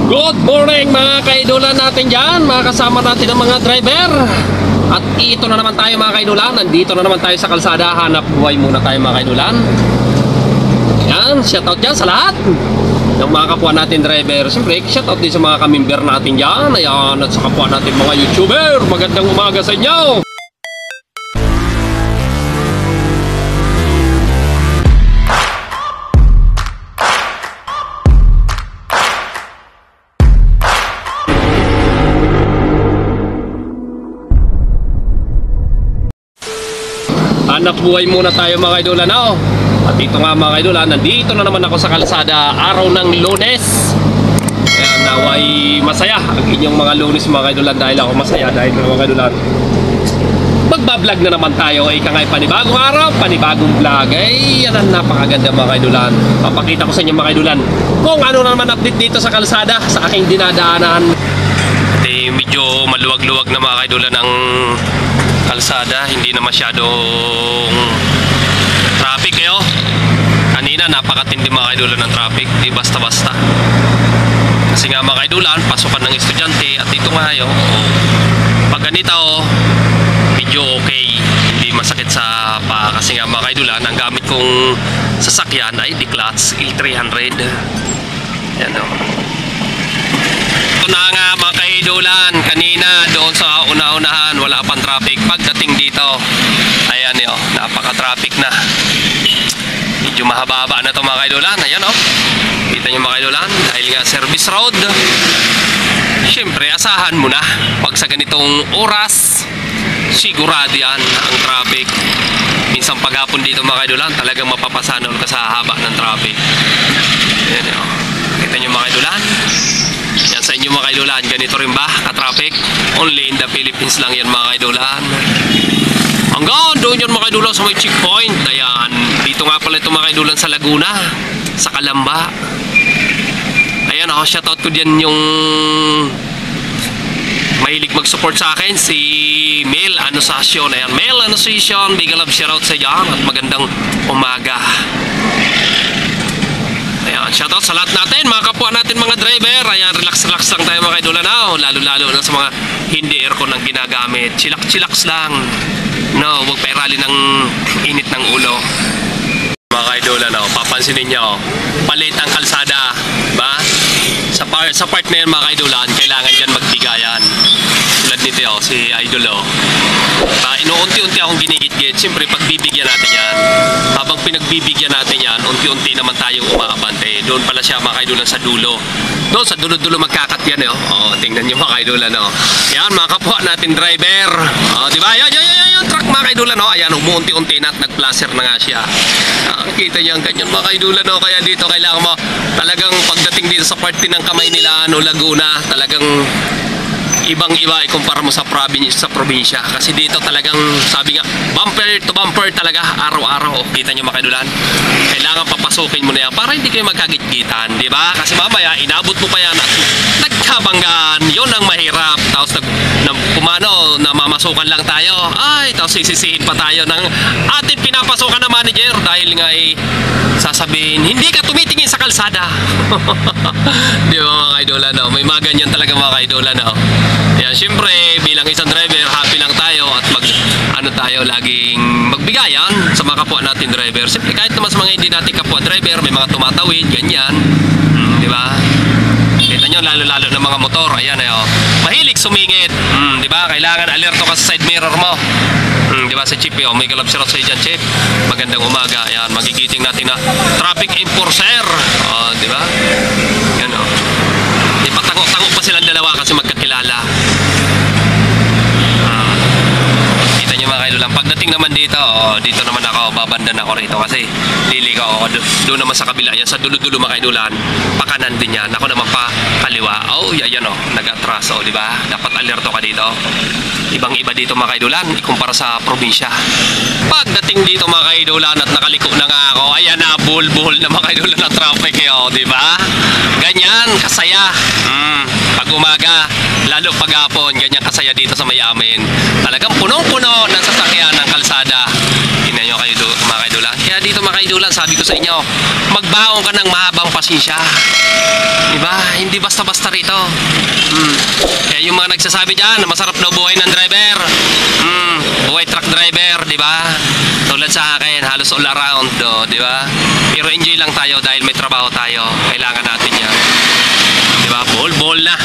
Good morning mga kaidolan natin dyan, mga kasama natin ang mga driver. At ito na naman tayo mga kaidolan, nandito na naman tayo sa kalsada. Hanap buhay muna tayo mga kaidolan. Yan, shoutout dyan sa lahat ng mga kapwa natin driver. Siyempre, shoutout din sa mga kamimber natin dyan. Ayan, at sa kapwa natin mga YouTuber. Magandang umaga sa inyo. Hanap buhay muna tayo mga kaidolan. At dito nga mga kaidolan, nandito na naman ako sa kalsada, araw ng Lunes. Kaya naway masaya ang inyong mga Lunes mga kaidolan. Dahil ako masaya dahil mga kaidolan, magbablog na naman tayo. Ika nga panibagong araw, panibagong vlog. Yan ang napakaganda mga kaidolan. Papakita ko sa inyo mga kaidolan kung ano na naman update dito sa kalsada sa aking dinadaanan. Medyo maluwag-luwag na mga kaidolan ang kalsada, hindi na masyadong traffic kayo. Kanina napakatindi mga kaidolan ng traffic, di basta-basta. Kasi nga mga kaidolan, pasukan ng estudyante. At dito nga yun, pag ganito medyo okay, hindi masakit sa paa. Kasi nga mga kaidolan, ang gamit kong sasakyan ay D-Clutch E300. Yan o. Ito na nga mga kaidolan, kanina doon sa una-unahan wala pang traffic. Pagdating dito, ayan yun, napaka-traffic na. Medyo mahaba-haba na ito mga kaidolan. Ayan o, kita nyo mga kaidolan, dahil nga service road. Siyempre asahan mo na pag sa ganitong oras, sigurado yan ang traffic. Minsan paghapon dito mga kaidolan, talagang mapapasanol ka sa haba ng traffic. Ayan o, kita nyo mga kaidolan. Yan sa inyo mga kaidolan, ganito rin ba ka-traffic? Only in the Philippines lang yan mga kaidolan. Hanggang doon yan mga kaidolan sa may checkpoint. Ayan, dito nga pala ito mga kaidolan sa Laguna, sa Calamba. Ayan ako, shoutout ko dyan yung mahilig mag-support sa akin, si Mail Association. Ayan, Mail Association, big love shoutout sa dyan at magandang umaga. Ayan, shoutout sa lahat natin, mga kapwa natin mga driver. Ayan, relax-relax lang tayo mga kaidolan. Lalo-lalo na sa mga hindi aircon ang ginagamit. Chillax lang. No, huwag pairali ng init ng ulo. Mga kaidolan, papansinin nyo, palit ang kalsada. Ba? Sa part na yan mga kaidolan, kailangan dyan magbigayan. Tulad nito si Idol. Inuunti-unti akong ginigit-git. Siyempre pagbibigyan natin yan. Habang pinagbibigyan natin yan, unti-unti naman tayong umaabante. Doon pala siya mga kaidolan sa dulo. Doon sa dulo-dulo magkakat yan. Tingnan nyo mga kaidolan. Yan mga kapwa natin driver. Diba? Yan truck mga kaidolan. Ayan, umuunti-unti na at nag-placer na nga siya. Kita nyo ang ganyan mga kaidolan. Kaya dito kailangan mo talagang pagdating dito sa parte ng kamay nila, Laguna, talagang ibang-iba ikumpara mo sa probinsya. Kasi dito talagang sabi nga, bumper to bumper talaga, araw-araw. Kita nyo mga kaidolan, kailangan papasukin mo na yan para hindi kayo magkagit-gitan, di ba? Kasi mamaya inabot mo pa yan at nagkabanggaan, yun ang mahirap. Tapos pumano, namamasukan lang tayo, tapos sisisihin pa tayo ng ating pinapasukan na manager dahil nga sasabihin, hindi ka tumitingin sa kalsada. Di ba mga kaidolan? May mga ganyan talaga mga kaidolan. Yan, syempre bilang isang driver, happy lang tayo at tayo laging magbigayan sa mga kapwa natin driver. Siyempre kahit naman sa mga hindi natin kapwa driver, may mga tumatawid, ganyan. Di ba? Kita nyo, lalo-lalo ng mga motor. Ayan, mahilig sumingit. Di ba? Kailangan alerto ka sa side mirror mo. Di ba? Sa Chip, may galab shoutout sa dyan, Chip. Magandang umaga. Ayan, magigiting natin na traffic enforcer. Di ba? Yan patango-tango pa silang dalawa kasi magkakilala. Kita nyo mga kaidolan, pagdating naman dito, dito naman ako, babandan ako rito kasi liligaw ako doon naman sa kabila. Yan sa dulo-dulo mga kaidolan, pakanan din yan. Ako naman pa kaliwa. Yan nag-atras. Di ba? Dapat alerto ka dito. Ibang-iba dito mga kaidolan, ikumpara sa probinsya. Pagdating dito mga kaidolan at nakaliko na nga ako, ayan na, buhol-buhol na mga kaidolan ng traffic. Di ba? Ganyan, kasaya. Pag umaga, lalo paghapon, ganyan kasaya dito sa Mayamin. Talagang punong-puno ng sasakyan ng kalsada. Tingnan nyo kayo mga kaidolan. Kaya dito mga mga kaidulan, sabi ko sa inyo, magbaon ka ng mahabang pasensya. Diba? Hindi basta-basta rito. Kaya yung mga nagsasabi dyan na masarap daw buhay ng driver, buhay truck driver, diba? Tulad sa akin, halos all around, diba? Pero enjoy lang tayo dahil may trabaho tayo. Kailangan natin yan. Diba? Ball na.